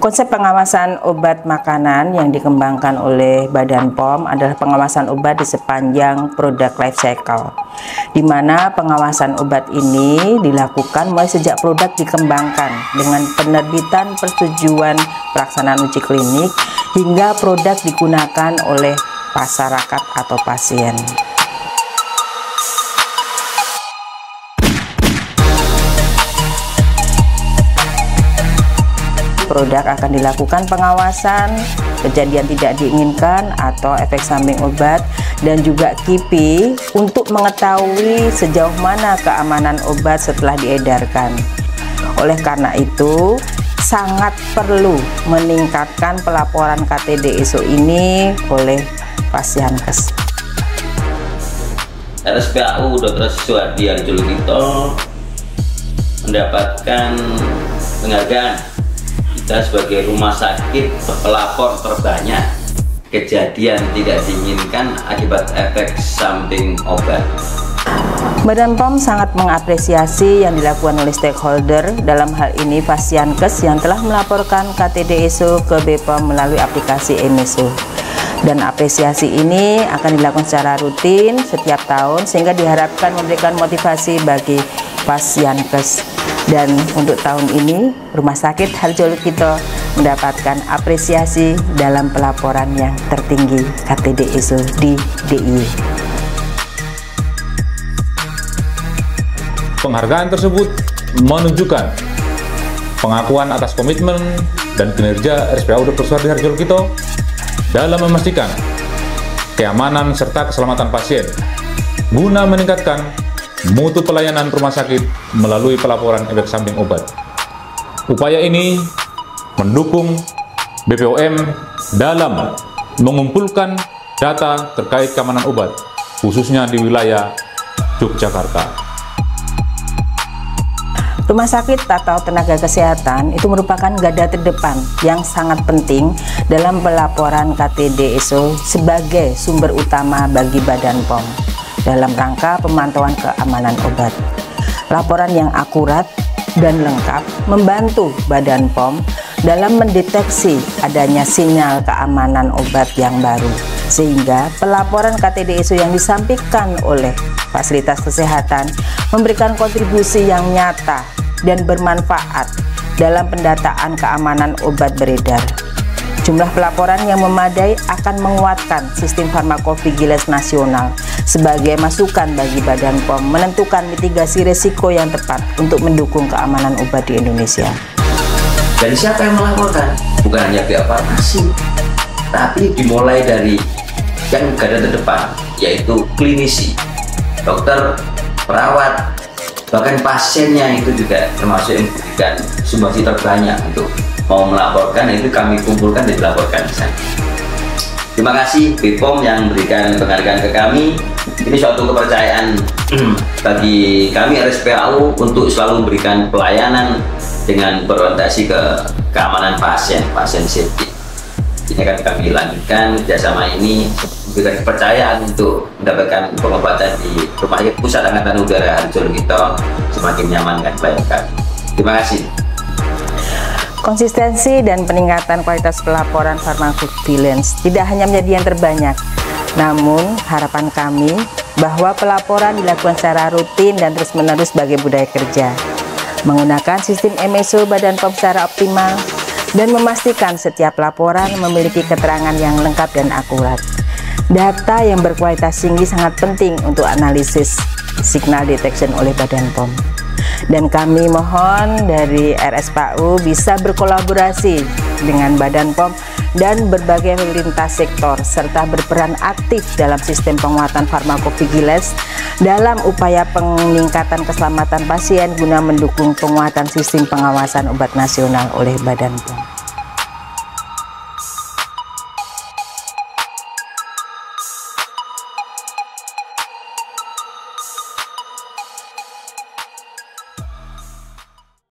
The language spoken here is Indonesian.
Konsep pengawasan obat makanan yang dikembangkan oleh Badan POM adalah pengawasan obat di sepanjang produk life cycle, di mana pengawasan obat ini dilakukan mulai sejak produk dikembangkan dengan penerbitan persetujuan pelaksanaan uji klinik hingga produk digunakan oleh masyarakat atau pasien. Produk akan dilakukan pengawasan kejadian tidak diinginkan atau efek samping obat dan juga KIPI untuk mengetahui sejauh mana keamanan obat setelah diedarkan. Oleh karena itu, sangat perlu meningkatkan pelaporan KTD/ISO ini oleh Pasienkes. RSPAU Dr. Siswadi Harjolukito mendapatkan penghargaan kita sebagai rumah sakit pelapor terbanyak kejadian tidak diinginkan akibat efek samping obat. Badan POM sangat mengapresiasi yang dilakukan oleh stakeholder, dalam hal ini Pasienkes yang telah melaporkan KTD/ISO ke BPOM melalui aplikasi eMeso. Dan apresiasi ini akan dilakukan secara rutin setiap tahun sehingga diharapkan memberikan motivasi bagi Pasienkes. Dan untuk tahun ini Rumah Sakit Harjolukito mendapatkan apresiasi dalam pelaporan yang tertinggi KTD/ISO di DIY. Penghargaan tersebut menunjukkan pengakuan atas komitmen dan kinerja RSPAU Dr. Siswadi Harjolukito dalam memastikan keamanan serta keselamatan pasien guna meningkatkan mutu pelayanan rumah sakit melalui pelaporan efek samping obat. Upaya ini mendukung BPOM dalam mengumpulkan data terkait keamanan obat, khususnya di wilayah Yogyakarta. Rumah sakit atau tenaga kesehatan itu merupakan garda terdepan yang sangat penting dalam pelaporan KTD/ISO sebagai sumber utama bagi Badan POM dalam rangka pemantauan keamanan obat. Laporan yang akurat dan lengkap membantu Badan POM dalam mendeteksi adanya sinyal keamanan obat yang baru, sehingga pelaporan KTD/ISO yang disampaikan oleh fasilitas kesehatan memberikan kontribusi yang nyata dan bermanfaat dalam pendataan keamanan obat beredar. Jumlah pelaporan yang memadai akan menguatkan sistem farmakovigilans nasional sebagai masukan bagi Badan POM menentukan mitigasi risiko yang tepat untuk mendukung keamanan obat di Indonesia. Dan siapa yang melaporkan? Bukan hanya pihak farmasi, tapi dimulai dari yang garda terdepan, yaitu klinisi, dokter, perawat, bahkan pasiennya itu juga termasuk yang memberikan sumbangsi terbanyak untuk mau melaporkan. Itu kami kumpulkan dan dilaporkan di sana. Terima kasih BPOM yang memberikan penghargaan ke kami. Ini suatu kepercayaan bagi kami RSPAU untuk selalu memberikan pelayanan dengan berorientasi ke keamanan pasien safety. Ini akan kami lanjutkan kerjasama ini, memberikan kepercayaan untuk mendapatkan pengobatan di Rumah Sakit Pusat Angkatan Udara Harjolukito semakin nyaman dan pelayanan kami. Terima kasih. Konsistensi dan peningkatan kualitas pelaporan farmakovigilans tidak hanya menjadi yang terbanyak, namun harapan kami bahwa pelaporan dilakukan secara rutin dan terus-menerus sebagai budaya kerja, menggunakan sistem eMeso Badan POM secara optimal, dan memastikan setiap laporan memiliki keterangan yang lengkap dan akurat. Data yang berkualitas tinggi sangat penting untuk analisis signal detection oleh Badan POM. Dan kami mohon dari RSPAU bisa berkolaborasi dengan Badan POM dan berbagai lintas sektor serta berperan aktif dalam sistem penguatan farmakovigilans dalam upaya peningkatan keselamatan pasien guna mendukung penguatan sistem pengawasan obat nasional oleh Badan POM.